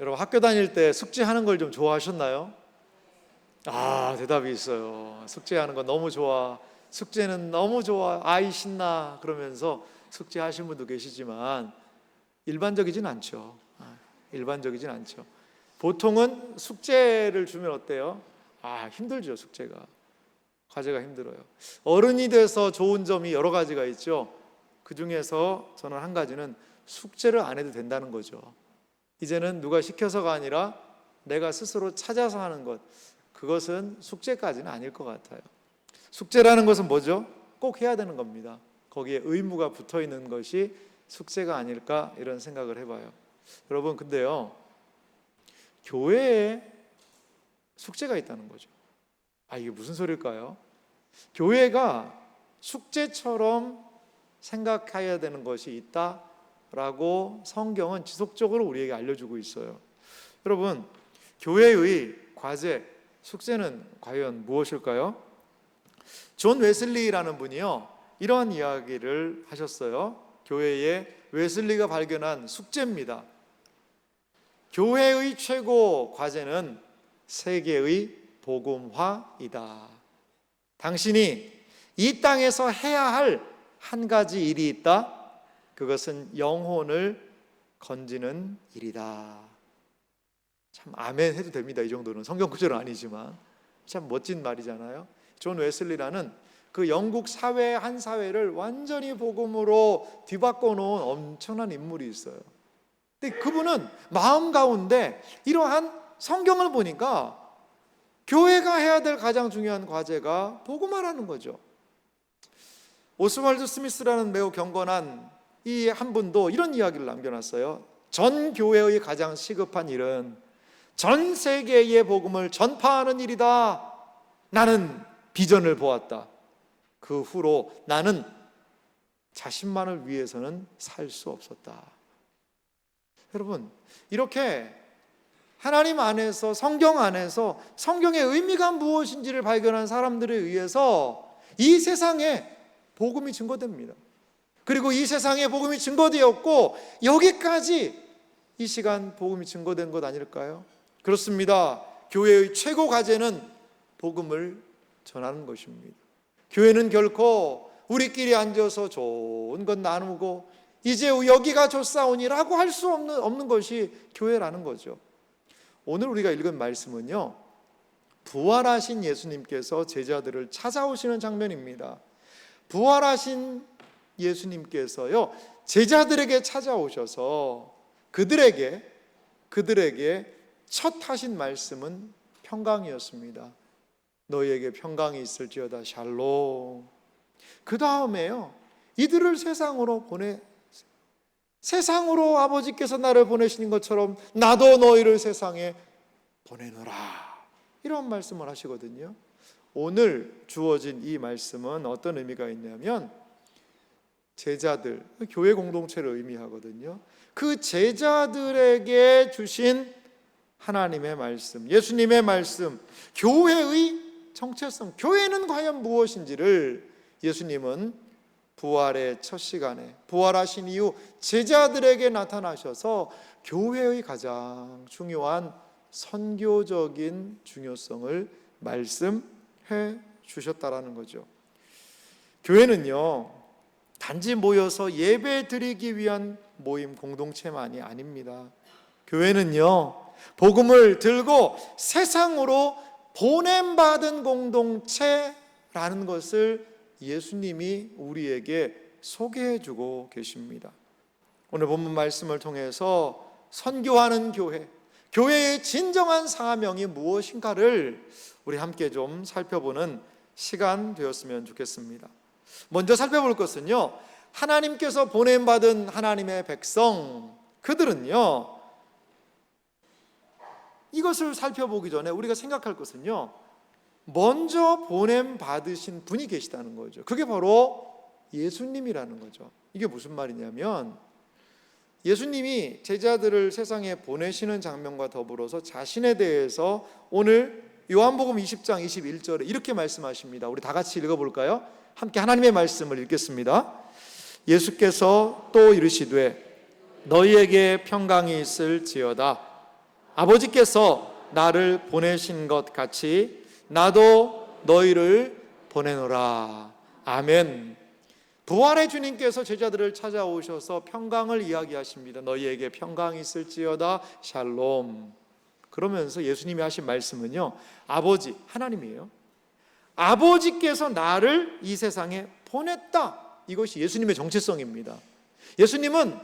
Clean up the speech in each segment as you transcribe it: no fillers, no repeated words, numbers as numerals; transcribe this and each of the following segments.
여러분 학교 다닐 때 숙제하는 걸 좀 좋아하셨나요? 대답이 있어요. 숙제하는 거 너무 좋아. 숙제는 너무 좋아. 아이 신나. 그러면서 숙제하신 분도 계시지만 일반적이진 않죠. 일반적이진 않죠. 보통은 숙제를 주면 어때요? 힘들죠. 숙제가. 과제가 힘들어요. 어른이 돼서 좋은 점이 여러 가지가 있죠. 그 중에서 저는 한 가지는 숙제를 안 해도 된다는 거죠. 이제는 누가 시켜서가 아니라 내가 스스로 찾아서 하는 것, 그것은 숙제까지는 아닐 것 같아요. 숙제라는 것은 뭐죠? 꼭 해야 되는 겁니다. 거기에 의무가 붙어 있는 것이 숙제가 아닐까 이런 생각을 해봐요. 여러분 근데요, 교회에 숙제가 있다는 거죠. 이게 무슨 소리일까요? 교회가 숙제처럼 생각해야 되는 것이 있다라고 성경은 지속적으로 우리에게 알려주고 있어요. 여러분, 교회의 과제, 숙제는 과연 무엇일까요? 존 웨슬리라는 분이요, 이런 이야기를 하셨어요. 교회에 웨슬리가 발견한 숙제입니다. 교회의 최고 과제는 세계의 복음화이다. 당신이 이 땅에서 해야 할 한 가지 일이 있다. 그것은 영혼을 건지는 일이다. 참 아멘 해도 됩니다. 이 정도는 성경 구절은 아니지만 참 멋진 말이잖아요. 존 웨슬리라는 그 영국 사회 한 사회를 완전히 복음으로 뒤바꿔 놓은 엄청난 인물이 있어요. 근데 그분은 마음 가운데 이러한 성경을 보니까 교회가 해야 될 가장 중요한 과제가 복음화라는 거죠. 오스왈드 스미스라는 매우 경건한 이 한 분도 이런 이야기를 남겨놨어요. 전 교회의 가장 시급한 일은 전 세계의 복음을 전파하는 일이다. 나는 비전을 보았다. 그 후로 나는 자신만을 위해서는 살 수 없었다. 여러분, 이렇게 하나님 안에서, 성경 안에서 성경의 의미가 무엇인지를 발견한 사람들에 의해서 이 세상에 복음이 증거됩니다. 그리고 이 세상에 복음이 증거되었고 여기까지 이 시간 복음이 증거된 것 아닐까요? 그렇습니다. 교회의 최고 과제는 복음을 전하는 것입니다. 교회는 결코 우리끼리 앉아서 좋은 것 나누고 이제 여기가 좋사오니라고 할 수 없는 것이 교회라는 거죠. 오늘 우리가 읽은 말씀은요, 부활하신 예수님께서 제자들을 찾아오시는 장면입니다. 부활하신 예수님께서요, 제자들에게 찾아오셔서 그들에게 첫 하신 말씀은 평강이었습니다. 너희에게 평강이 있을지어다. 샬롬. 그 다음에요, 이들을 세상으로 아버지께서 나를 보내시는 것처럼 나도 너희를 세상에 보내노라. 이런 말씀을 하시거든요. 오늘 주어진 이 말씀은 어떤 의미가 있냐면 제자들, 교회 공동체를 의미하거든요. 그 제자들에게 주신 하나님의 말씀, 예수님의 말씀, 교회의 정체성, 교회는 과연 무엇인지를 예수님은 부활의 첫 시간에, 부활하신 이후 제자들에게 나타나셔서 교회의 가장 중요한 선교적인 중요성을 말씀해 주셨다라는 거죠. 교회는요, 단지 모여서 예배 드리기 위한 모임 공동체만이 아닙니다. 교회는요, 복음을 들고 세상으로 보냄받은 공동체라는 것을 예수님이 우리에게 소개해주고 계십니다. 오늘 본문 말씀을 통해서 선교하는 교회, 교회의 진정한 사명이 무엇인가를 우리 함께 좀 살펴보는 시간 되었으면 좋겠습니다. 먼저 살펴볼 것은요, 하나님께서 보냄받은 하나님의 백성, 그들은요, 이것을 살펴보기 전에 우리가 생각할 것은요, 먼저 보냄받으신 분이 계시다는 거죠. 그게 바로 예수님이라는 거죠. 이게 무슨 말이냐면 예수님이 제자들을 세상에 보내시는 장면과 더불어서 자신에 대해서 오늘 요한복음 20장 21절에 이렇게 말씀하십니다. 우리 다 같이 읽어볼까요? 함께 하나님의 말씀을 읽겠습니다. 예수께서 또 이르시되 너희에게 평강이 있을지어다. 아버지께서 나를 보내신 것 같이 나도 너희를 보내노라. 아멘. 부활의 주님께서 제자들을 찾아오셔서 평강을 이야기하십니다. 너희에게 평강이 있을지어다. 샬롬. 그러면서 예수님이 하신 말씀은요, 아버지, 하나님이에요. 아버지께서 나를 이 세상에 보냈다. 이것이 예수님의 정체성입니다. 예수님은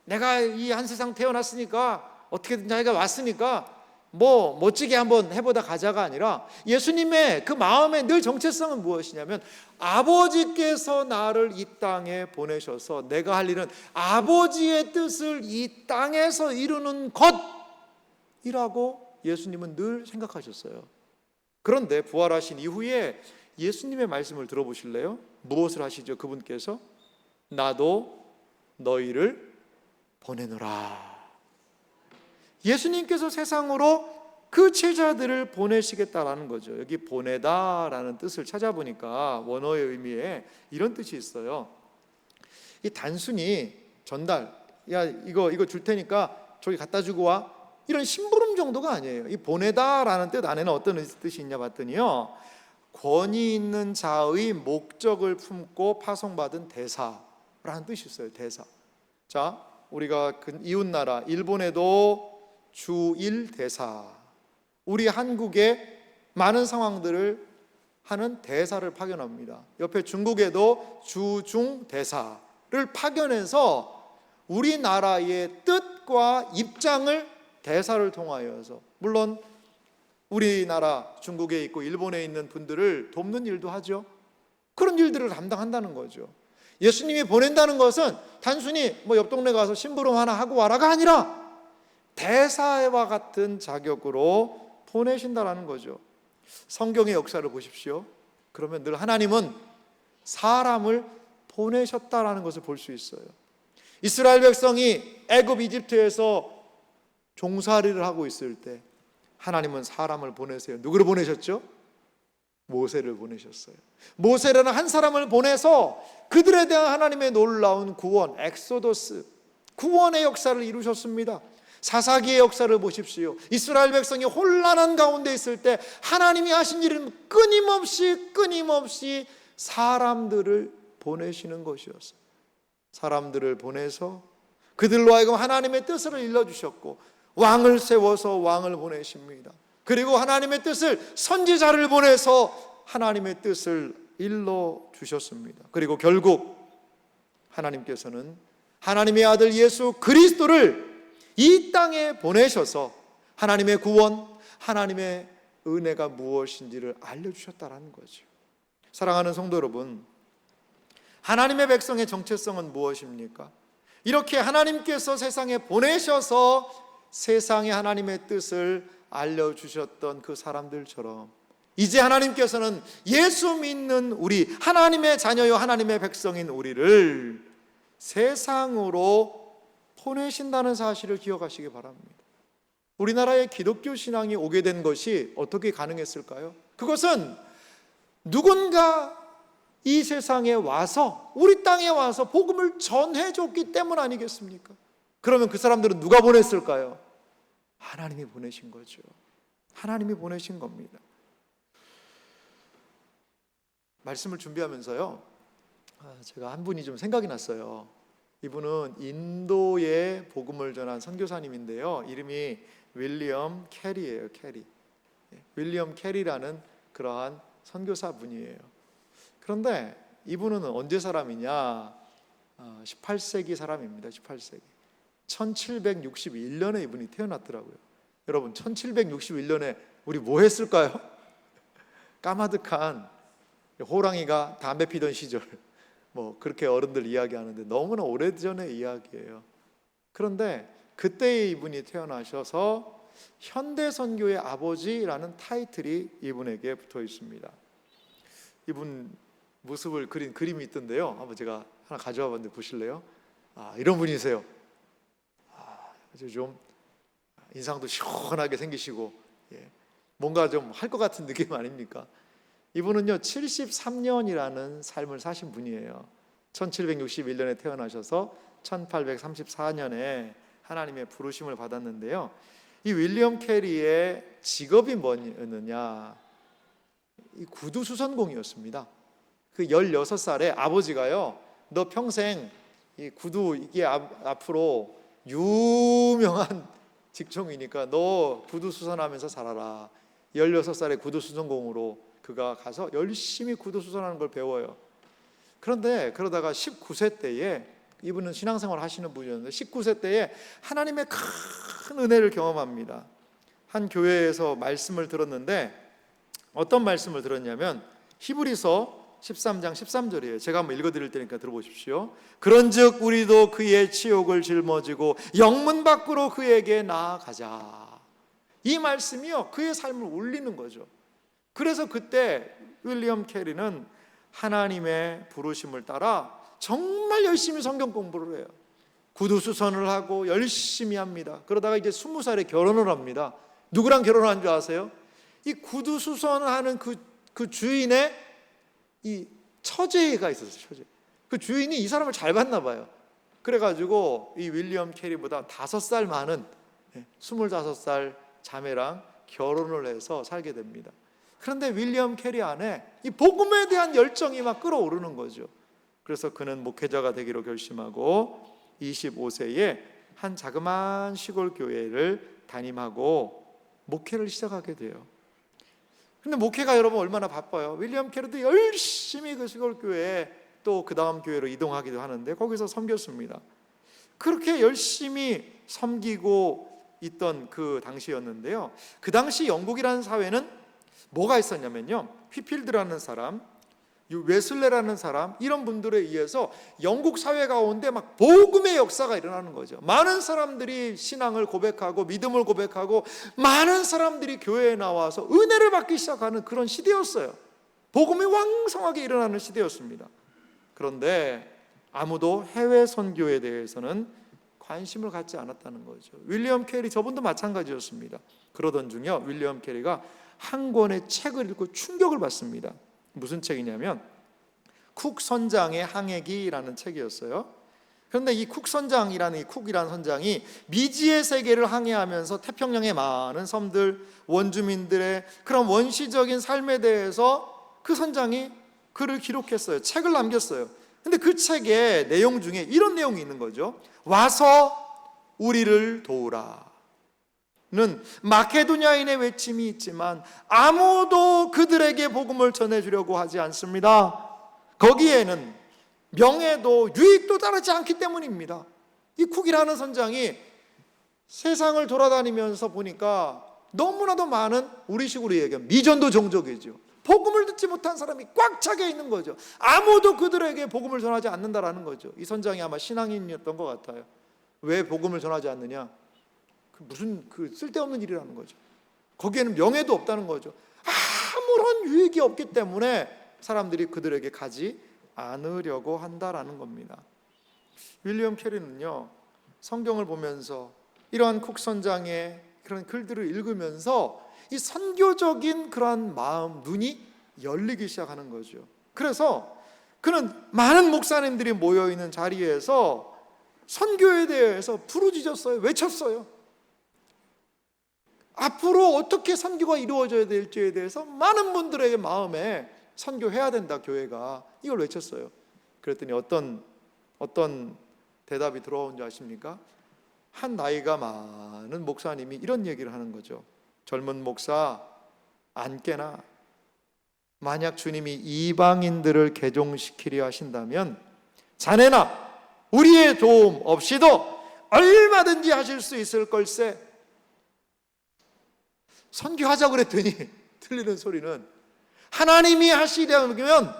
내가 이 한 세상 태어났으니까, 어떻게든 자기가 왔으니까 뭐 멋지게 한번 해보다 가자가 아니라, 예수님의 그 마음의 늘 정체성은 무엇이냐면, 아버지께서 나를 이 땅에 보내셔서 내가 할 일은 아버지의 뜻을 이 땅에서 이루는 것이라고 예수님은 늘 생각하셨어요. 그런데 부활하신 이후에 예수님의 말씀을 들어보실래요? 무엇을 하시죠? 그분께서 나도 너희를 보내노라. 예수님께서 세상으로 그 제자들을 보내시겠다라는 거죠. 여기 보내다라는 뜻을 찾아보니까 원어의 의미에 이런 뜻이 있어요. 이 단순히 전달, 야 이거 줄 테니까 저기 갖다 주고 와, 이런 심부름 정도가 아니에요. 이 보내다라는 뜻 안에는 어떤 뜻이 있냐 봤더니요, 권위 있는 자의 목적을 품고 파송받은 대사라는 뜻이 있어요. 대사. 자, 우리가 그 이웃나라 일본에도 주일 대사, 우리 한국에 많은 상황들을 하는 대사를 파견합니다. 옆에 중국에도 주중 대사를 파견해서 우리나라의 뜻과 입장을 대사를 통하여서, 물론 우리나라 중국에 있고 일본에 있는 분들을 돕는 일도 하죠. 그런 일들을 감당한다는 거죠. 예수님이 보낸다는 것은 단순히 뭐 옆 동네 가서 심부름 하나 하고 와라가 아니라 대사와 같은 자격으로 보내신다라는 거죠. 성경의 역사를 보십시오. 그러면 늘 하나님은 사람을 보내셨다라는 것을 볼 수 있어요. 이스라엘 백성이 애굽 이집트에서 종살이를 하고 있을 때 하나님은 사람을 보내세요. 누구를 보내셨죠? 모세를 보내셨어요. 모세라는 한 사람을 보내서 그들에 대한 하나님의 놀라운 구원, 엑소더스, 구원의 역사를 이루셨습니다. 사사기의 역사를 보십시오. 이스라엘 백성이 혼란한 가운데 있을 때 하나님이 하신 일은 끊임없이 사람들을 보내시는 것이었어요. 사람들을 보내서 그들로 하여금 하나님의 뜻을 일러주셨고, 왕을 세워서 왕을 보내십니다. 그리고 하나님의 뜻을, 선지자를 보내서 하나님의 뜻을 일러주셨습니다. 그리고 결국 하나님께서는 하나님의 아들 예수 그리스도를 이 땅에 보내셔서 하나님의 구원, 하나님의 은혜가 무엇인지를 알려주셨다는 거죠. 사랑하는 성도 여러분, 하나님의 백성의 정체성은 무엇입니까? 이렇게 하나님께서 세상에 보내셔서 세상에 하나님의 뜻을 알려주셨던 그 사람들처럼, 이제 하나님께서는 예수 믿는 우리, 하나님의 자녀요 하나님의 백성인 우리를 세상으로 보내신다는 사실을 기억하시기 바랍니다. 우리나라의 기독교 신앙이 오게 된 것이 어떻게 가능했을까요? 그것은 누군가 이 세상에 와서, 우리 땅에 와서 복음을 전해줬기 때문 아니겠습니까? 그러면 그 사람들은 누가 보냈을까요? 하나님이 보내신 거죠. 하나님이 보내신 겁니다. 말씀을 준비하면서요, 제가 한 분이 좀 생각이 났어요. 이분은 인도에 복음을 전한 선교사님인데요, 이름이 윌리엄 캐리예요. 캐리. 윌리엄 캐리라는 그러한 선교사 분이에요. 그런데 이분은 언제 사람이냐? 18세기 사람입니다. 18세기. 1761년에 이분이 태어났더라고요. 여러분, 1761년에 우리 뭐 했을까요? 까마득한 호랑이가 담배 피던 시절, 뭐 그렇게 어른들 이야기하는데 너무나 오래전의 이야기예요. 그런데 그때 이분이 태어나셔서 현대선교의 아버지라는 타이틀이 이분에게 붙어 있습니다. 이분 모습을 그린 그림이 있던데요, 한번 제가 하나 가져와 봤는데 보실래요? 이런 분이세요. 아주 좀 인상도 시원하게 생기시고, 뭔가 좀 할 것 같은 느낌 아닙니까? 이분은요 73년이라는 삶을 사신 분이에요. 1761년에 태어나셔서 1834년에 하나님의 부르심을 받았는데요, 이 윌리엄 캐리의 직업이 뭐였느냐? 이 구두 수선공이었습니다. 그 16살에 아버지가요, 너 평생 이 구두 이게 앞으로 유명한 직종이니까 너 구두 수선하면서 살아라. 16살에 구두 수선공으로 그가 가서 열심히 구두 수선하는 걸 배워요. 그런데 그러다가 19세 때에, 이분은 신앙생활 하시는 분이었는데 19세 때에 하나님의 큰 은혜를 경험합니다. 한 교회에서 말씀을 들었는데 어떤 말씀을 들었냐면 히브리서 13장 13절이에요. 제가 한번 읽어드릴 테니까 들어보십시오. 그런즉 우리도 그의 치욕을 짊어지고 영문 밖으로 그에게 나아가자. 이 말씀이요, 그의 삶을 울리는 거죠. 그래서 그때 윌리엄 캐리는 하나님의 부르심을 따라 정말 열심히 성경 공부를 해요. 구두 수선을 하고 열심히 합니다. 그러다가 이제 20살에 결혼을 합니다. 누구랑 결혼한 줄 아세요? 이 구두 수선을 하는 그 주인의 이 처제가 있었어요. 처제. 그 주인이 이 사람을 잘 봤나 봐요. 그래가지고 이 윌리엄 캐리보다 5살 많은 25살 자매랑 결혼을 해서 살게 됩니다. 그런데 윌리엄 캐리 안에 이 복음에 대한 열정이 막 끓어오르는 거죠. 그래서 그는 목회자가 되기로 결심하고 25세에 한 자그마한 시골 교회를 담임하고 목회를 시작하게 돼요. 근데 목회가 여러분 얼마나 바빠요. 윌리엄 캐리도 열심히 그 시골 교회에 또 그 다음 교회로 이동하기도 하는데 거기서 섬겼습니다. 그렇게 열심히 섬기고 있던 그 당시였는데요, 그 당시 영국이라는 사회는 뭐가 있었냐면요, 휘필드라는 사람, 웨슬레라는 사람, 이런 분들에 의해서 영국 사회 가운데 막 복음의 역사가 일어나는 거죠. 많은 사람들이 신앙을 고백하고 믿음을 고백하고 많은 사람들이 교회에 나와서 은혜를 받기 시작하는 그런 시대였어요. 복음이 왕성하게 일어나는 시대였습니다. 그런데 아무도 해외 선교에 대해서는 관심을 갖지 않았다는 거죠. 윌리엄 캐리 저분도 마찬가지였습니다. 그러던 중에 윌리엄 캐리가 한 권의 책을 읽고 충격을 받습니다. 무슨 책이냐면 쿡 선장의 항해기라는 책이었어요. 그런데 이 쿡 선장이라는, 이 쿡이라는 선장이 미지의 세계를 항해하면서 태평양의 많은 섬들, 원주민들의 그런 원시적인 삶에 대해서 그 선장이 글을 기록했어요. 책을 남겼어요. 근데 그 책의 내용 중에 이런 내용이 있는 거죠. 와서 우리를 도우라 는 마케도냐인의 외침이 있지만 아무도 그들에게 복음을 전해주려고 하지 않습니다. 거기에는 명예도 유익도 따르지 않기 때문입니다. 이 쿡이라는 선장이 세상을 돌아다니면서 보니까 너무나도 많은, 우리식으로 얘기하면 미전도 종족이죠. 복음을 듣지 못한 사람이 꽉 차게 있는 거죠. 아무도 그들에게 복음을 전하지 않는다라는 거죠. 이 선장이 아마 신앙인이었던 것 같아요. 왜 복음을 전하지 않느냐? 무슨 쓸데없는 일이라는 거죠. 거기에는 명예도 없다는 거죠. 아무런 유익이 없기 때문에 사람들이 그들에게 가지 않으려고 한다라는 겁니다. 윌리엄 캐리는요, 성경을 보면서 이러한 쿡 선장의 그런 글들을 읽으면서 이 선교적인 그러한 마음, 눈이 열리기 시작하는 거죠. 그래서 그는 많은 목사님들이 모여있는 자리에서 선교에 대해서 부르짖었어요. 외쳤어요. 앞으로 어떻게 선교가 이루어져야 될지에 대해서 많은 분들에게 마음에 선교해야 된다, 교회가. 이걸 외쳤어요. 그랬더니 어떤 대답이 들어온 줄 아십니까? 한 나이가 많은 목사님이 이런 얘기를 하는 거죠. 젊은 목사, 안 깨나? 만약 주님이 이방인들을 개종시키려 하신다면 자네나 우리의 도움 없이도 얼마든지 하실 수 있을 걸세. 선교하자 그랬더니 들리는 소리는 하나님이 하시려면,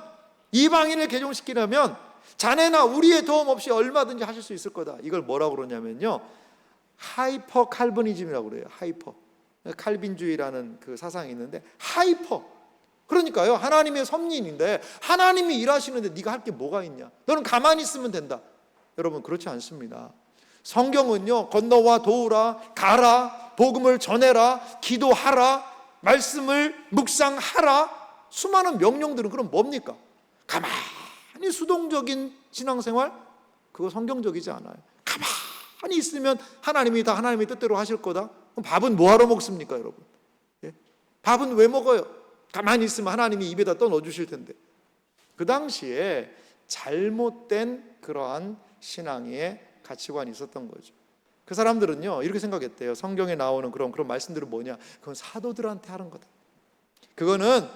이방인을 개종시키려면 자네나 우리의 도움 없이 얼마든지 하실 수 있을 거다. 이걸 뭐라고 그러냐면요, 하이퍼 칼빈이즘이라고 그래요. 하이퍼 칼빈주의라는 그 사상이 있는데, 하이퍼, 그러니까요, 하나님의 섭리인데 하나님이 일하시는데 네가 할 게 뭐가 있냐, 너는 가만히 있으면 된다. 여러분, 그렇지 않습니다. 성경은요, 건너와 도우라, 가라, 복음을 전해라, 기도하라, 말씀을 묵상하라, 수많은 명령들은 그럼 뭡니까? 가만히 수동적인 신앙생활? 그거 성경적이지 않아요. 가만히 있으면 하나님이 다 하나님의 뜻대로 하실 거다? 그럼 밥은 뭐하러 먹습니까, 여러분? 예? 밥은 왜 먹어요? 가만히 있으면 하나님이 입에다 떠 넣어주실 텐데. 그 당시에 잘못된 그러한 신앙의 가치관이 있었던 거죠. 그 사람들은요 이렇게 생각했대요. 성경에 나오는 그런 말씀들은 뭐냐? 그건 사도들한테 하는 거다. 그거는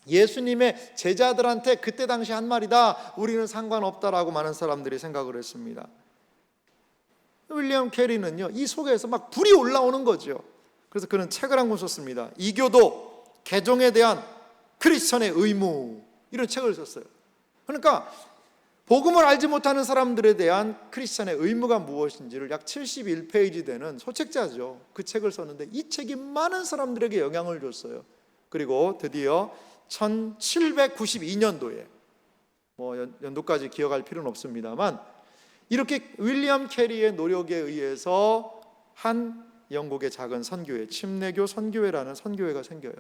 예수님의 제자들한테 그때 당시 한 말이다. 우리는 상관없다라고 많은 사람들이 생각을 했습니다. 윌리엄 캐리는요 이 속에서 막 불이 올라오는 거죠. 그래서 그는 책을 한 권 썼습니다. 이교도 개종에 대한 크리스천의 의무, 이런 책을 썼어요. 그러니까 복음을 알지 못하는 사람들에 대한 크리스천의 의무가 무엇인지를 약 71페이지 되는 소책자죠. 그 책을 썼는데 이 책이 많은 사람들에게 영향을 줬어요. 그리고 드디어 1792년도에 연도까지 기억할 필요는 없습니다만 이렇게 윌리엄 캐리의 노력에 의해서 한 영국의 작은 선교회, 침례교 선교회라는 선교회가 생겨요.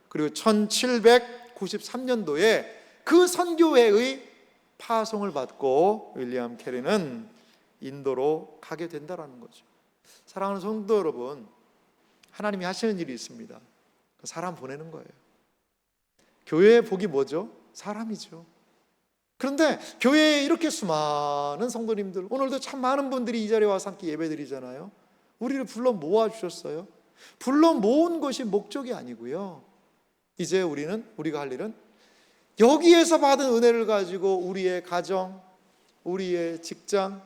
그리고 1793년도에 그 선교회의 파송을 받고 윌리엄 캐리는 인도로 가게 된다라는 거죠. 사랑하는 성도 여러분, 하나님이 하시는 일이 있습니다. 사람 보내는 거예요. 교회의 복이 뭐죠? 사람이죠. 그런데 교회에 이렇게 수많은 성도님들, 오늘도 참 많은 분들이 이 자리에 와서 함께 예배드리잖아요. 우리를 불러 모아주셨어요. 불러 모은 것이 목적이 아니고요, 이제 우리가 할 일은 여기에서 받은 은혜를 가지고 우리의 가정, 우리의 직장,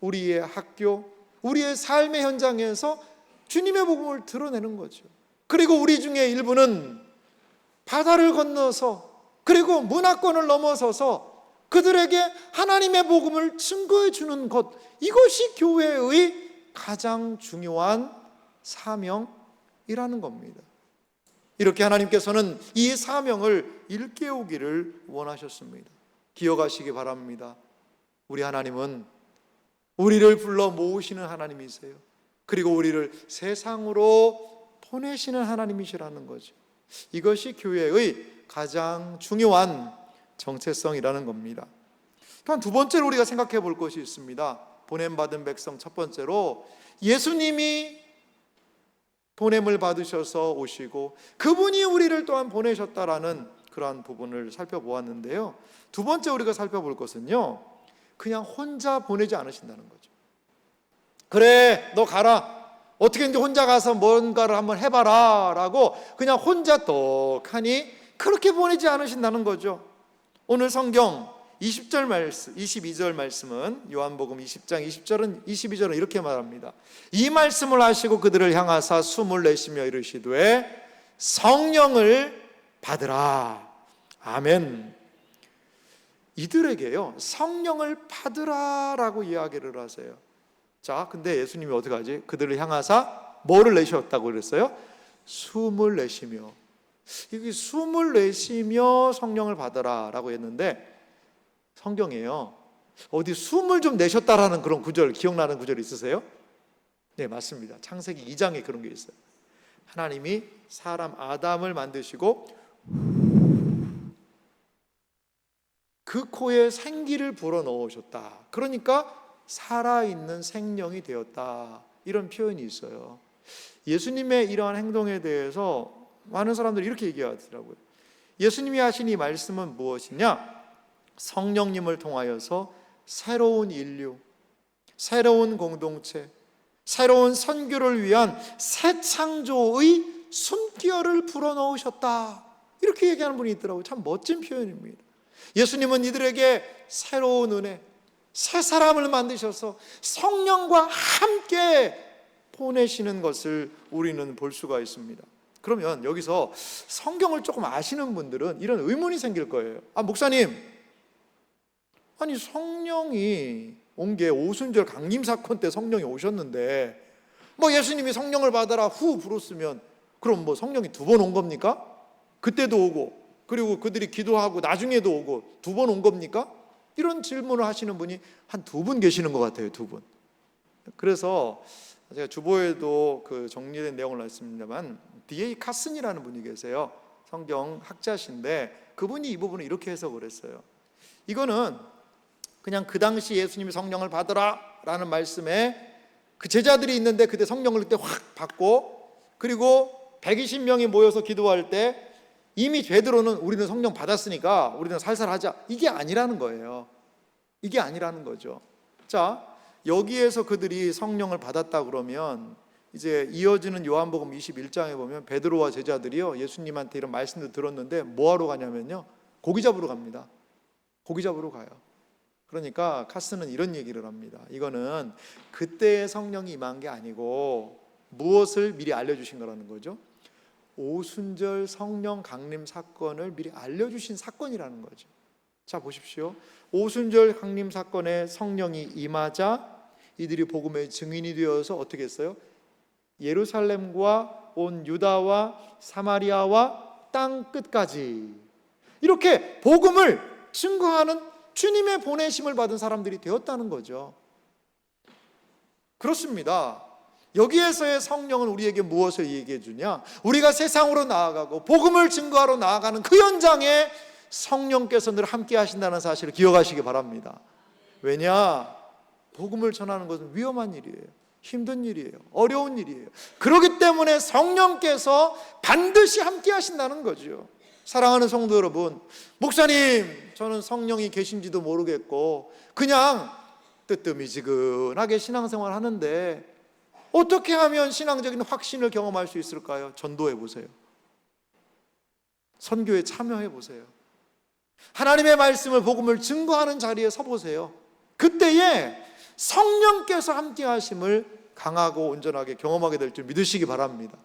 우리의 학교, 우리의 삶의 현장에서 주님의 복음을 드러내는 거죠. 그리고 우리 중에 일부는 바다를 건너서, 그리고 문화권을 넘어서서 그들에게 하나님의 복음을 증거해 주는 것, 이것이 교회의 가장 중요한 사명이라는 겁니다. 이렇게 하나님께서는 이 사명을 일깨우기를 원하셨습니다. 기억하시기 바랍니다. 우리 하나님은 우리를 불러 모으시는 하나님이세요. 그리고 우리를 세상으로 보내시는 하나님이시라는 거죠. 이것이 교회의 가장 중요한 정체성이라는 겁니다. 또한 두 번째로 우리가 생각해 볼 것이 있습니다. 보냄받은 백성, 첫 번째로 예수님이 보냄을 받으셔서 오시고 그분이 우리를 또한 보내셨다라는 그러한 부분을 살펴보았는데요. 두 번째 우리가 살펴볼 것은요, 그냥 혼자 보내지 않으신다는 거죠. 그래, 너 가라, 어떻게든지 혼자 가서 뭔가를 한번 해봐라 라고 그냥 혼자 떡하니 그렇게 보내지 않으신다는 거죠. 오늘 성경 20절 말씀, 22절 말씀은 요한복음 20장 22절은 이렇게 말합니다. 이 말씀을 하시고 그들을 향하사 숨을 내쉬며 이르시되 성령을 받으라. 아멘. 이들에게요 성령을 받으라라고 이야기를 하세요. 자, 근데 예수님이 어떻게 하지? 그들을 향하사 뭐를 내셨다고 그랬어요? 숨을 내쉬며. 여기 숨을 내쉬며 성령을 받으라라고 했는데 성경이에요. 어디 숨을 좀 내셨다라는 그런 구절, 기억나는 구절 있으세요? 네, 맞습니다. 창세기 2장에 그런 게 있어요. 하나님이 사람 아담을 만드시고 그 코에 생기를 불어넣으셨다. 그러니까 살아있는 생명이 되었다. 이런 표현이 있어요. 예수님의 이러한 행동에 대해서 많은 사람들이 이렇게 얘기하더라고요. 예수님이 하신 이 말씀은 무엇이냐? 성령님을 통하여서 새로운 인류, 새로운 공동체, 새로운 선교를 위한 새 창조의 숨결을 불어넣으셨다. 이렇게 얘기하는 분이 있더라고요. 참 멋진 표현입니다. 예수님은 이들에게 새로운 은혜, 새 사람을 만드셔서 성령과 함께 보내시는 것을 우리는 볼 수가 있습니다. 그러면 여기서 성경을 조금 아시는 분들은 이런 의문이 생길 거예요. 목사님, 아니 성령이 온 게 오순절 강림 사건 때 성령이 오셨는데 예수님이 성령을 받아라 후 불었으면 그럼 성령이 두 번 온 겁니까? 그때도 오고 그리고 그들이 기도하고 나중에도 오고 두 번 온 겁니까? 이런 질문을 하시는 분이 한 두 분 계시는 것 같아요. 두 분. 그래서 제가 주보에도 그 정리된 내용을 놨습니다만 D.A. 카슨이라는 분이 계세요. 성경 학자신데 그분이 이 부분을 이렇게 해석을 했어요. 이거는 그냥 그 당시 예수님이 성령을 받으라 라는 말씀에 그 제자들이 있는데 그때 성령을 그때 확 받고 그리고 120명이 모여서 기도할 때 이미 베드로는 우리는 성령 받았으니까 우리는 살살 하자, 이게 아니라는 거예요. 이게 아니라는 거죠. 자, 여기에서 그들이 성령을 받았다 그러면 이제 이어지는 요한복음 21장에 보면 베드로와 제자들이요, 예수님한테 이런 말씀도 들었는데 뭐하러 가냐면요, 고기 잡으러 갑니다. 고기 잡으러 가요. 그러니까 카스는 이런 얘기를 합니다. 이거는 그때의 성령이 임한 게 아니고 무엇을 미리 알려주신 거라는 거죠? 오순절 성령 강림 사건을 미리 알려주신 사건이라는 거죠. 자, 보십시오. 오순절 강림 사건에 성령이 임하자 이들이 복음의 증인이 되어서 어떻게 했어요? 예루살렘과 온 유다와 사마리아와 땅 끝까지 이렇게 복음을 증거하는 주님의 보내심을 받은 사람들이 되었다는 거죠. 그렇습니다. 여기에서의 성령은 우리에게 무엇을 얘기해 주냐? 우리가 세상으로 나아가고 복음을 증거하러 나아가는 그 현장에 성령께서 늘 함께 하신다는 사실을 기억하시기 바랍니다. 왜냐? 복음을 전하는 것은 위험한 일이에요. 힘든 일이에요. 어려운 일이에요. 그렇기 때문에 성령께서 반드시 함께 하신다는 거죠. 사랑하는 성도 여러분, 목사님, 저는 성령이 계신지도 모르겠고 그냥 뜨뜨미지근하게 신앙생활 하는데 어떻게 하면 신앙적인 확신을 경험할 수 있을까요? 전도해 보세요. 선교에 참여해 보세요. 하나님의 말씀을, 복음을 증거하는 자리에 서 보세요. 그때에 성령께서 함께 하심을 강하고 온전하게 경험하게 될 줄 믿으시기 바랍니다.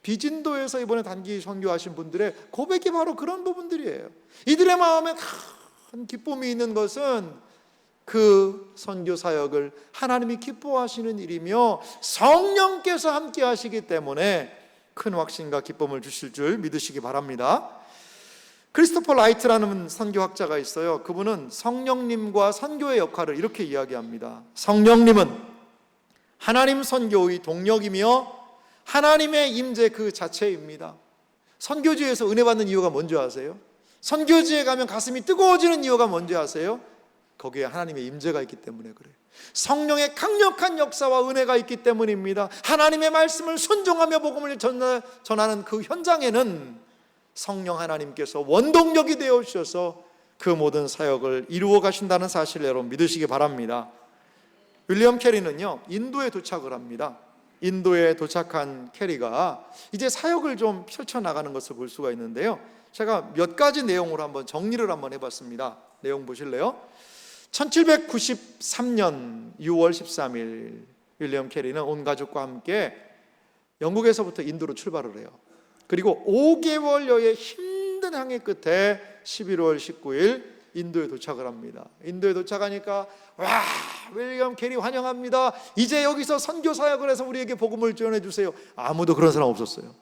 비진도에서 이번에 단기 선교하신 분들의 고백이 바로 그런 부분들이에요. 이들의 마음에 큰 기쁨이 있는 것은 그 선교 사역을 하나님이 기뻐하시는 일이며 성령께서 함께 하시기 때문에 큰 확신과 기쁨을 주실 줄 믿으시기 바랍니다. 크리스토퍼 라이트라는 선교학자가 있어요. 그분은 성령님과 선교의 역할을 이렇게 이야기합니다. 성령님은 하나님 선교의 동력이며 하나님의 임재 그 자체입니다. 선교지에서 은혜 받는 이유가 뭔지 아세요? 선교지에 가면 가슴이 뜨거워지는 이유가 뭔지 아세요? 거기에 하나님의 임재가 있기 때문에 그래요. 성령의 강력한 역사와 은혜가 있기 때문입니다. 하나님의 말씀을 순종하며 복음을 전하는 그 현장에는 성령 하나님께서 원동력이 되어 주셔서 그 모든 사역을 이루어 가신다는 사실을 여러분 믿으시기 바랍니다. 윌리엄 캐리는요, 인도에 도착을 합니다. 인도에 도착한 캐리가 이제 사역을 좀 펼쳐나가는 것을 볼 수가 있는데요, 제가 몇 가지 내용으로 한번 정리를 한번 해봤습니다. 내용 보실래요? 1793년 6월 13일 윌리엄 캐리는 온 가족과 함께 영국에서부터 인도로 출발을 해요. 그리고 5개월여의 힘든 항해 끝에 11월 19일 인도에 도착을 합니다. 인도에 도착하니까 와, 윌리엄 캐리 환영합니다. 이제 여기서 선교 사역을 해서 우리에게 복음을 전해 주세요. 아무도 그런 사람 없었어요.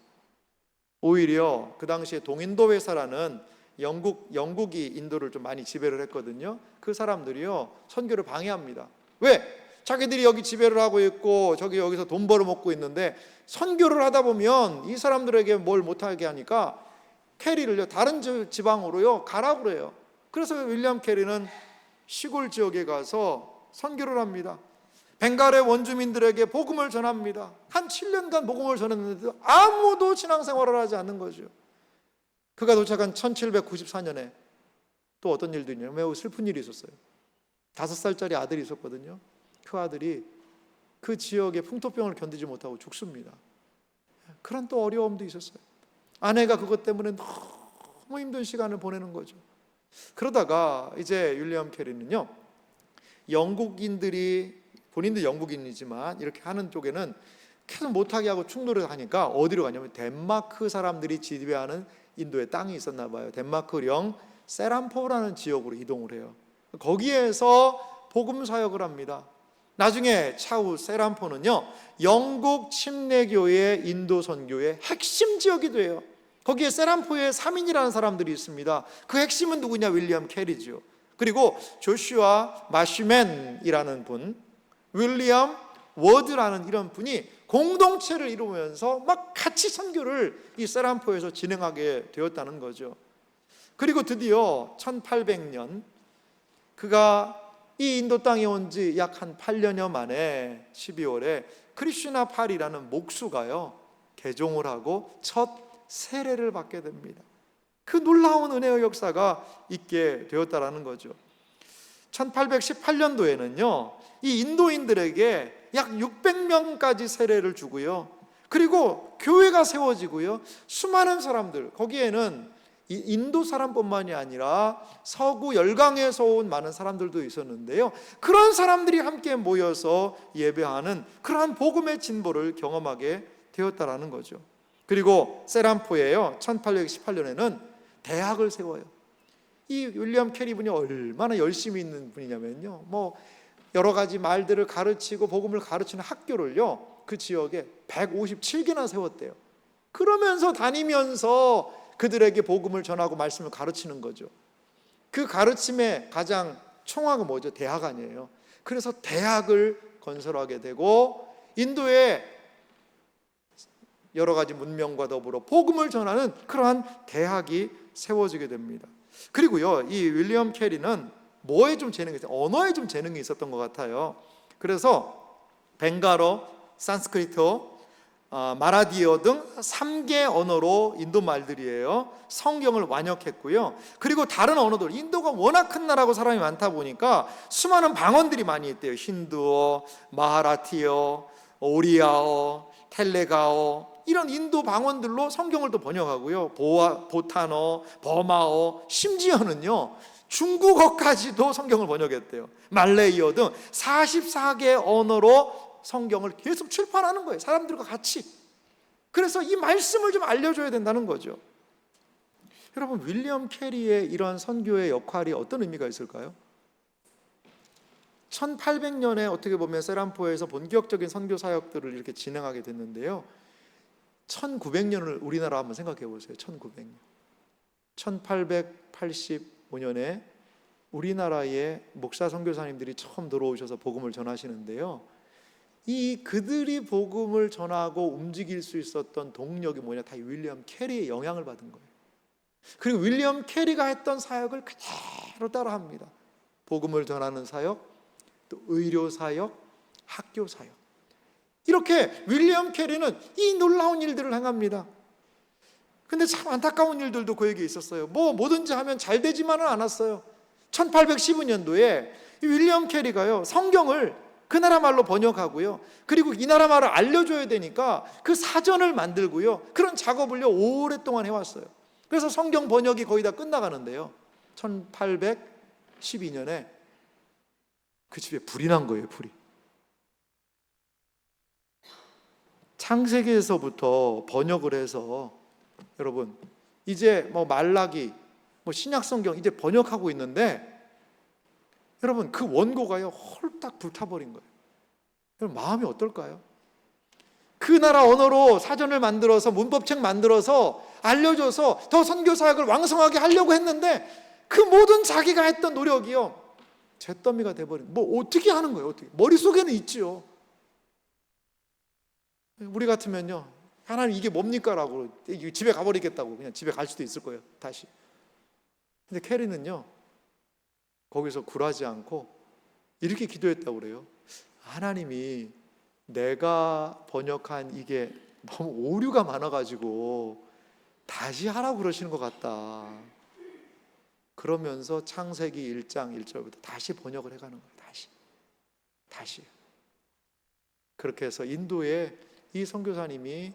오히려 그 당시에 동인도 회사라는 영국이 인도를 좀 많이 지배를 했거든요. 그 사람들이요, 선교를 방해합니다. 왜? 자기들이 여기 지배를 하고 있고 여기서 돈 벌어먹고 있는데 선교를 하다 보면 이 사람들에게 뭘 못하게 하니까 캐리를요, 다른 지방으로요 가라고 그래요. 그래서 윌리엄 캐리는 시골 지역에 가서 선교를 합니다. 벵갈의 원주민들에게 복음을 전합니다. 한 7년간 복음을 전했는데도 아무도 신앙생활을 하지 않는 거죠. 그가 도착한 1794년에 또 어떤 일도 있냐면 매우 슬픈 일이 있었어요. 5살짜리 아들이 있었거든요. 그 아들이 그 지역의 풍토병을 견디지 못하고 죽습니다. 그런 또 어려움도 있었어요. 아내가 그것 때문에 너무 힘든 시간을 보내는 거죠. 그러다가 이제 윌리엄 캐리는요, 영국인들이, 본인도 영국인이지만 이렇게 하는 쪽에는 계속 못하게 하고 충돌을 하니까 어디로 가냐면 덴마크 사람들이 지배하는 인도의 땅이 있었나 봐요. 덴마크령 세란포라는 지역으로 이동을 해요. 거기에서 복음 사역을 합니다. 나중에 차후 세란포는요, 영국 침례교의 인도 선교의 핵심 지역이 돼요. 거기에 세란포에 3인이라는 사람들이 있습니다. 그 핵심은 누구냐? 윌리엄 캐리죠. 그리고 조슈아 마슈맨이라는 분, 윌리엄 워드라는 이런 분이 공동체를 이루면서 막 같이 선교를 이 세란포에서 진행하게 되었다는 거죠. 그리고 드디어 1800년 그가 이 인도 땅에 온 지 약 한 8년여 만에 12월에 크리슈나 팔이라는 목수가요, 개종을 하고 첫 세례를 받게 됩니다. 그 놀라운 은혜의 역사가 있게 되었다라는 거죠. 1818년도에는요 이 인도인들에게 약 600명까지 세례를 주고요, 그리고 교회가 세워지고요, 수많은 사람들, 거기에는 인도 사람뿐만이 아니라 서구 열강에서 온 많은 사람들도 있었는데요, 그런 사람들이 함께 모여서 예배하는 그러한 복음의 진보를 경험하게 되었다라는 거죠. 그리고 세람포에요 1818년에는 대학을 세워요. 이 윌리엄 캐리 분이 얼마나 열심히 있는 분이냐면요, 뭐 여러 가지 말들을 가르치고 복음을 가르치는 학교를요 그 지역에 157개나 세웠대요. 그러면서 다니면서 그들에게 복음을 전하고 말씀을 가르치는 거죠. 그 가르침의 가장 총학은 뭐죠? 대학 아니에요. 그래서 대학을 건설하게 되고 인도의 여러 가지 문명과 더불어 복음을 전하는 그러한 대학이 세워지게 됩니다. 그리고요 이 윌리엄 캐리는 뭐에 좀 재능이 있어요? 언어에 좀 재능이 있었던 것 같아요. 그래서 벵갈어, 산스크리트, 마라디어 등 3개 언어로 인도 말들이에요 성경을 완역했고요, 그리고 다른 언어들, 인도가 워낙 큰 나라고 사람이 많다 보니까 수많은 방언들이 많이 있대요. 힌두어, 마하라티어, 오리아어, 텔레가어, 이런 인도 방언들로 성경을 또 번역하고요, 보탄어, 버마어, 심지어는요 중국어까지도 성경을 번역했대요. 말레이어 등 44개 언어로 성경을 계속 출판하는 거예요, 사람들과 같이. 그래서 이 말씀을 좀 알려줘야 된다는 거죠. 여러분, 윌리엄 캐리의 이러한 선교의 역할이 어떤 의미가 있을까요? 1800년에 어떻게 보면 세람포에서 본격적인 선교 사역들을 이렇게 진행하게 됐는데요, 1900년을 우리나라 한번 생각해 보세요. 1900년 1885년에 우리나라에 목사 선교사님들이 처음 들어오셔서 복음을 전하시는데요, 이 그들이 복음을 전하고 움직일 수 있었던 동력이 뭐냐, 다 윌리엄 캐리의 영향을 받은 거예요. 그리고 윌리엄 캐리가 했던 사역을 그대로 따라합니다. 복음을 전하는 사역, 또 의료 사역, 학교 사역. 이렇게 윌리엄 캐리는 이 놀라운 일들을 행합니다. 근데 참 안타까운 일들도 그에게 있었어요. 뭐든지 하면 잘 되지만은 않았어요. 1815년도에 윌리엄 캐리가요 성경을 그 나라 말로 번역하고요, 그리고 이 나라 말을 알려줘야 되니까 그 사전을 만들고요, 그런 작업을요 오랫동안 해왔어요. 그래서 성경 번역이 거의 다 끝나가는데요, 1812년에 그 집에 불이 난 거예요. 불이. 창세기에서부터 번역을 해서 여러분 이제 말라기, 신약 성경 이제 번역하고 있는데 여러분 그 원고가요 홀딱 불타버린 거예요. 여러분 마음이 어떨까요? 그 나라 언어로 사전을 만들어서 문법책 만들어서 알려줘서 더 선교 사역을 왕성하게 하려고 했는데 그 모든 자기가 했던 노력이요 잿더미가 돼버린. 어떻게 하는 거예요? 어떻게? 머릿속에는 있지요. 우리 같으면요 하나님 이게 뭡니까? 라고 집에 가버리겠다고 그냥 집에 갈 수도 있을 거예요 다시. 근데 캐리는요 거기서 굴하지 않고 이렇게 기도했다고 그래요. 하나님이 내가 번역한 이게 너무 오류가 많아가지고 다시 하라고 그러시는 것 같다. 그러면서 창세기 1장 1절부터 다시 번역을 해가는 거예요. 다시. 그렇게 해서 인도에 이 선교사님이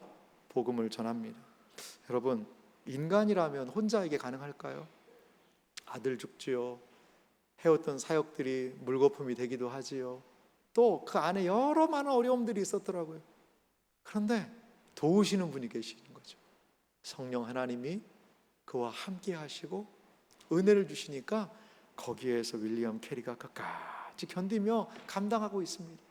복음을 전합니다. 여러분, 인간이라면 혼자 이게 가능할까요? 아들 죽지요. 해왔던 사역들이 물거품이 되기도 하지요. 또 그 안에 여러 많은 어려움들이 있었더라고요. 그런데 도우시는 분이 계시는 거죠. 성령 하나님이 그와 함께 하시고 은혜를 주시니까 거기에서 윌리엄 캐리가 끝까지 견디며 감당하고 있습니다.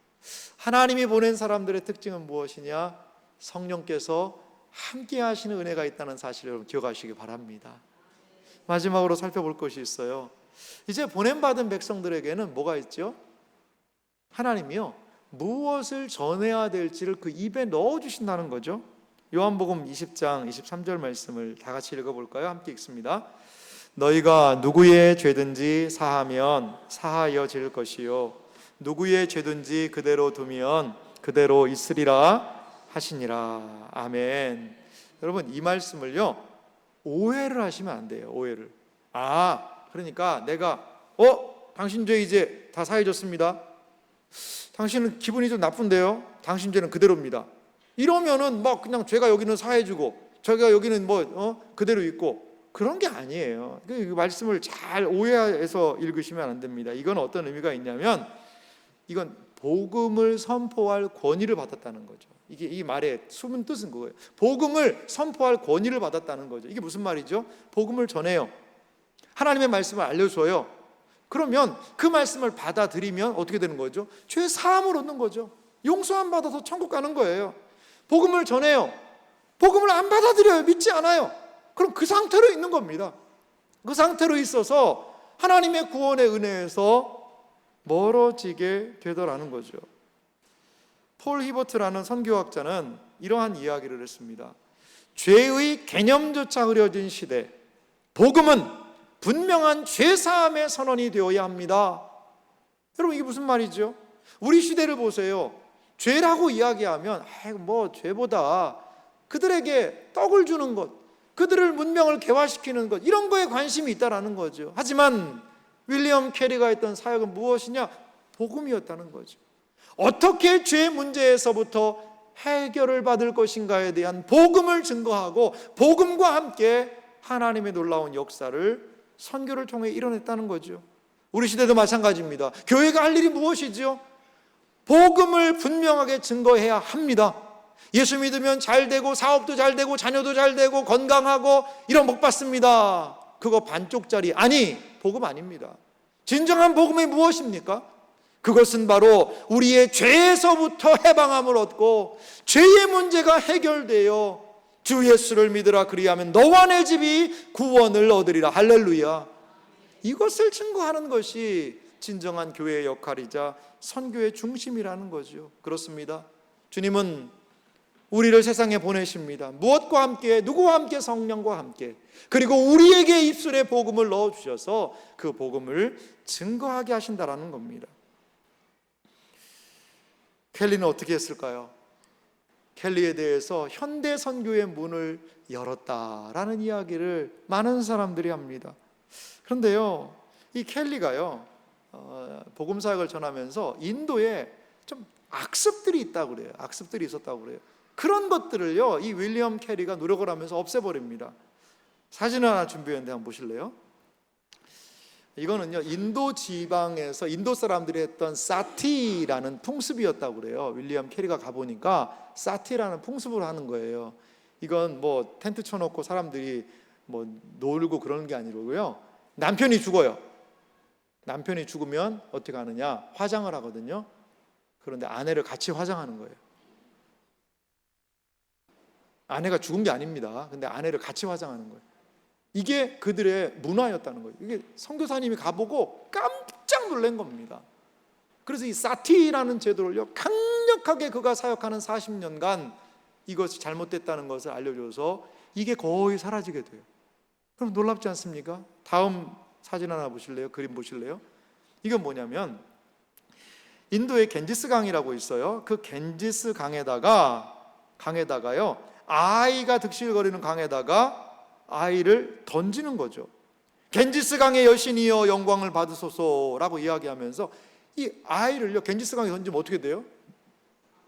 하나님이 보낸 사람들의 특징은 무엇이냐? 성령께서 함께 하시는 은혜가 있다는 사실을 여러분 기억하시기 바랍니다. 마지막으로 살펴볼 것이 있어요. 이제 보냄받은 백성들에게는 뭐가 있죠? 하나님이요 무엇을 전해야 될지를 그 입에 넣어주신다는 거죠. 요한복음 20장 23절 말씀을 다 같이 읽어볼까요? 함께 읽습니다. 너희가 누구의 죄든지 사하면 사하여질 것이요 누구의 죄든지 그대로 두면 그대로 있으리라 하시니라. 아멘. 여러분, 이 말씀을요, 오해를 하시면 안 돼요. 오해를. 그러니까 내가 당신 죄 이제 다 사해졌습니다. 당신은 기분이 좀 나쁜데요. 당신 죄는 그대로입니다. 이러면은 막 그냥 죄가 여기는 사해주고 죄가 여기는 그대로 있고, 그런 게 아니에요. 그 말씀을 잘 오해해서 읽으시면 안 됩니다. 이건 어떤 의미가 있냐면, 이건 복음을 선포할 권위를 받았다는 거죠. 이게 이 말의 숨은 뜻은 그거예요. 복음을 선포할 권위를 받았다는 거죠. 이게 무슨 말이죠? 복음을 전해요. 하나님의 말씀을 알려줘요. 그러면 그 말씀을 받아들이면 어떻게 되는 거죠? 죄 사함을 얻는 거죠. 용서함 받아서 천국 가는 거예요. 복음을 전해요. 복음을 안 받아들여요. 믿지 않아요. 그럼 그 상태로 있는 겁니다. 그 상태로 있어서 하나님의 구원의 은혜에서 멀어지게 되더라는 거죠. 폴 히버트라는 선교학자는 이러한 이야기를 했습니다. 죄의 개념조차 흐려진 시대, 복음은 분명한 죄사함의 선언이 되어야 합니다. 여러분, 이게 무슨 말이죠? 우리 시대를 보세요. 죄라고 이야기하면 죄보다 그들에게 떡을 주는 것, 그들을 문명을 개화시키는 것, 이런 거에 관심이 있다라는 거죠. 하지만 윌리엄 캐리가 했던 사역은 무엇이냐? 복음이었다는 거죠. 어떻게 죄 문제에서부터 해결을 받을 것인가에 대한 복음을 증거하고, 복음과 함께 하나님의 놀라운 역사를 선교를 통해 이뤄냈다는 거죠. 우리 시대도 마찬가지입니다. 교회가 할 일이 무엇이죠? 복음을 분명하게 증거해야 합니다. 예수 믿으면 잘 되고, 사업도 잘 되고, 자녀도 잘 되고, 건강하고, 이런 복 받습니다. 그거 반쪽짜리, 복음 아닙니다. 진정한 복음이 무엇입니까? 그것은 바로 우리의 죄에서부터 해방함을 얻고, 죄의 문제가 해결되어 주 예수를 믿으라, 그리하면 너와 내 집이 구원을 얻으리라. 할렐루야. 이것을 증거하는 것이 진정한 교회의 역할이자 선교의 중심이라는 거죠. 그렇습니다. 주님은 우리를 세상에 보내십니다. 무엇과 함께? 누구와 함께? 성령과 함께. 그리고 우리에게 입술에 복음을 넣어주셔서 그 복음을 증거하게 하신다라는 겁니다. 켈리는 어떻게 했을까요? 켈리에 대해서 현대 선교의 문을 열었다라는 이야기를 많은 사람들이 합니다. 그런데요, 이 켈리가요, 복음 사역을 전하면서 인도에 좀 악습들이 있다고 그래요. 악습들이 있었다고 그래요. 그런 것들을요, 이 윌리엄 캐리가 노력을 하면서 없애버립니다. 사진을 하나 준비했는데 한번 보실래요? 이거는요, 인도 지방에서 인도 사람들이 했던 사티라는 풍습이었다고 그래요. 윌리엄 캐리가 가보니까 사티라는 풍습을 하는 거예요. 이건 텐트 쳐놓고 사람들이 놀고 그러는 게 아니고요. 남편이 죽어요. 남편이 죽으면 어떻게 하느냐? 화장을 하거든요. 그런데 아내를 같이 화장하는 거예요. 아내가 죽은 게 아닙니다. 근데 아내를 같이 화장하는 거예요. 이게 그들의 문화였다는 거예요. 이게 선교사님이 가보고 깜짝 놀란 겁니다. 그래서 이 사티라는 제도를요, 강력하게 그가 사역하는 40년간 이것이 잘못됐다는 것을 알려줘서 이게 거의 사라지게 돼요. 그럼 놀랍지 않습니까? 다음 사진 하나 보실래요? 그림 보실래요? 이건 뭐냐면, 인도에 겐지스 강이라고 있어요. 그 겐지스 강에다가요, 아이가 득실거리는 강에다가 아이를 던지는 거죠. 겐지스 강의 여신이여 영광을 받으소서라고 이야기하면서 이 아이를요, 겐지스 강에 던지면 어떻게 돼요?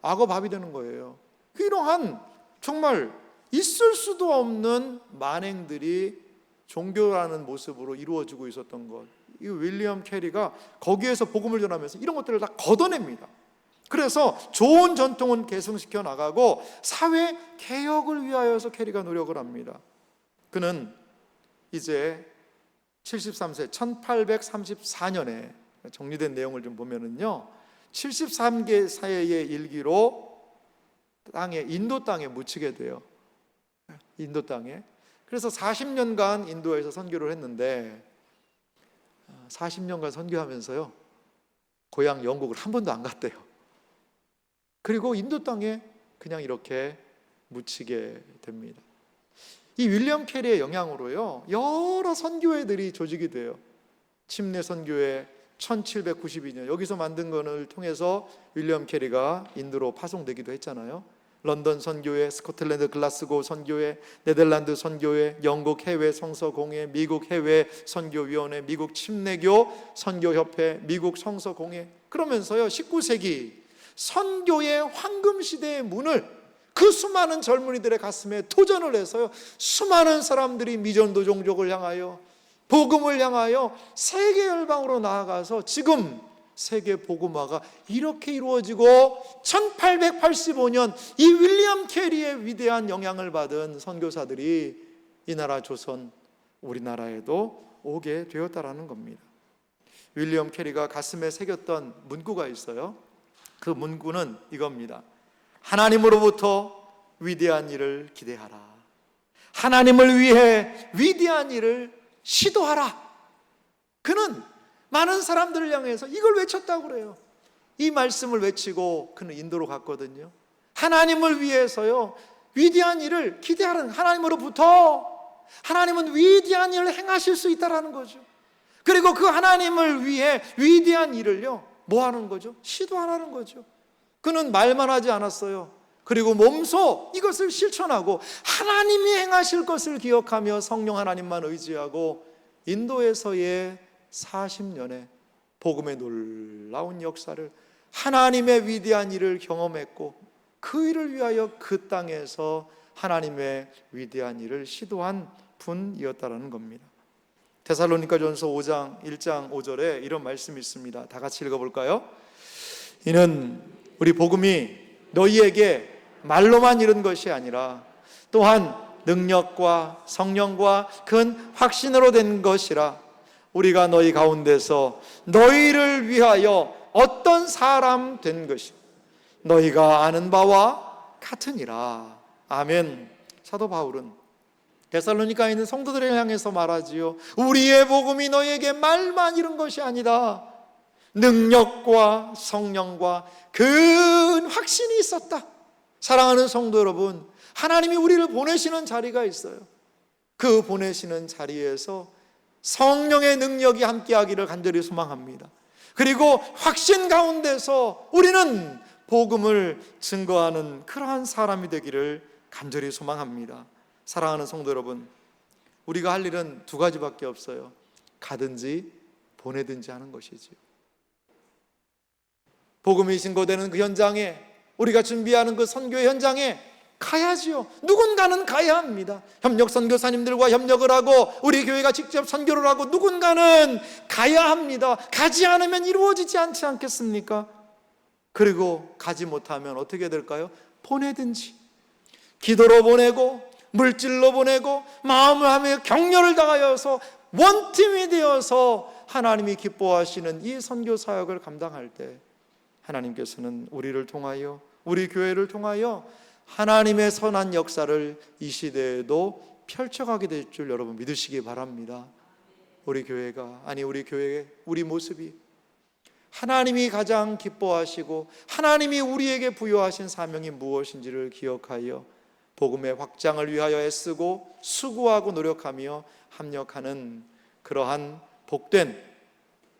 악어밥이 되는 거예요. 이러한 정말 있을 수도 없는 만행들이 종교라는 모습으로 이루어지고 있었던 것, 이 윌리엄 캐리가 거기에서 복음을 전하면서 이런 것들을 다 걷어냅니다. 그래서 좋은 전통은 계승시켜 나가고 사회 개혁을 위하여서 캐리가 노력을 합니다. 그는 이제 73세 1834년에 정리된 내용을 좀 보면은요, 73개 사회의 일기로 인도 땅에 묻히게 돼요. 인도 땅에. 그래서 40년간 인도에서 선교를 했는데 40년간 선교하면서요, 고향 영국을 한 번도 안 갔대요. 그리고 인도 땅에 그냥 이렇게 묻히게 됩니다. 이 윌리엄 캐리의 영향으로요, 여러 선교회들이 조직이 돼요. 침례 선교회 1792년 여기서 만든 것을 통해서 윌리엄 캐리가 인도로 파송되기도 했잖아요. 런던 선교회, 스코틀랜드 글라스고 선교회, 네덜란드 선교회, 영국 해외 성서공회, 미국 해외 선교위원회, 미국 침례교 선교협회, 미국 성서공회. 그러면서요 19세기 선교의 황금시대의 문을 그 수많은 젊은이들의 가슴에 도전을 해서요 수많은 사람들이 미전도 종족을 향하여 복음을 향하여 세계 열방으로 나아가서 지금 세계 복음화가 이렇게 이루어지고 1885년 이 윌리엄 캐리의 위대한 영향을 받은 선교사들이 이 나라 조선, 우리나라에도 오게 되었다라는 겁니다. 윌리엄 캐리가 가슴에 새겼던 문구가 있어요. 그 문구는 이겁니다. 하나님으로부터 위대한 일을 기대하라. 하나님을 위해 위대한 일을 시도하라. 그는 많은 사람들을 향해서 이걸 외쳤다고 그래요. 이 말씀을 외치고 그는 인도로 갔거든요. 하나님을 위해서요 위대한 일을 기대하는, 하나님으로부터 하나님은 위대한 일을 행하실 수 있다라는 거죠. 그리고 그 하나님을 위해 위대한 일을요 뭐 하는 거죠? 시도하라는 거죠. 그는 말만 하지 않았어요. 그리고 몸소 이것을 실천하고 하나님이 행하실 것을 기억하며 성령 하나님만 의지하고 인도에서의 40년의 복음의 놀라운 역사를, 하나님의 위대한 일을 경험했고 그 일을 위하여 그 땅에서 하나님의 위대한 일을 시도한 분이었다라는 겁니다. 데살로니가전서 5장 1장 5절에 이런 말씀이 있습니다. 다 같이 읽어볼까요? 이는 우리 복음이 너희에게 말로만 이른 것이 아니라 또한 능력과 성령과 큰 확신으로 된 것이라. 우리가 너희 가운데서 너희를 위하여 어떤 사람 된 것이 너희가 아는 바와 같으니라. 아멘. 사도 바울은 데살로니가에 있는 성도들을 향해서 말하지요. 우리의 복음이 너희에게 말만 이른 것이 아니다. 능력과 성령과 큰 확신이 있었다. 사랑하는 성도 여러분, 하나님이 우리를 보내시는 자리가 있어요. 그 보내시는 자리에서 성령의 능력이 함께하기를 간절히 소망합니다. 그리고 확신 가운데서 우리는 복음을 증거하는 그러한 사람이 되기를 간절히 소망합니다. 사랑하는 성도 여러분, 우리가 할 일은 두 가지밖에 없어요. 가든지 보내든지 하는 것이지요. 복음이 증거되는 그 현장에, 우리가 준비하는 그 선교의 현장에 가야지요. 누군가는 가야 합니다. 협력 선교사님들과 협력을 하고 우리 교회가 직접 선교를 하고 누군가는 가야 합니다. 가지 않으면 이루어지지 않지 않겠습니까? 그리고 가지 못하면 어떻게 될까요? 보내든지, 기도로 보내고 물질로 보내고 마음을 하며 격려를 당하여서 원팀이 되어서 하나님이 기뻐하시는 이 선교 사역을 감당할 때 하나님께서는 우리를 통하여, 우리 교회를 통하여 하나님의 선한 역사를 이 시대에도 펼쳐가게 될 줄 여러분 믿으시기 바랍니다. 우리 교회가, 아니 우리 교회의 우리 모습이 하나님이 가장 기뻐하시고 하나님이 우리에게 부여하신 사명이 무엇인지를 기억하여 복음의 확장을 위하여 애쓰고 수고하고 노력하며 합력하는 그러한 복된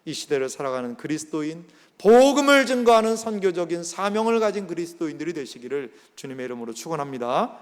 이 시대를 살아가는 그리스도인, 복음을 증거하는 선교적인 사명을 가진 그리스도인들이 되시기를 주님의 이름으로 축원합니다.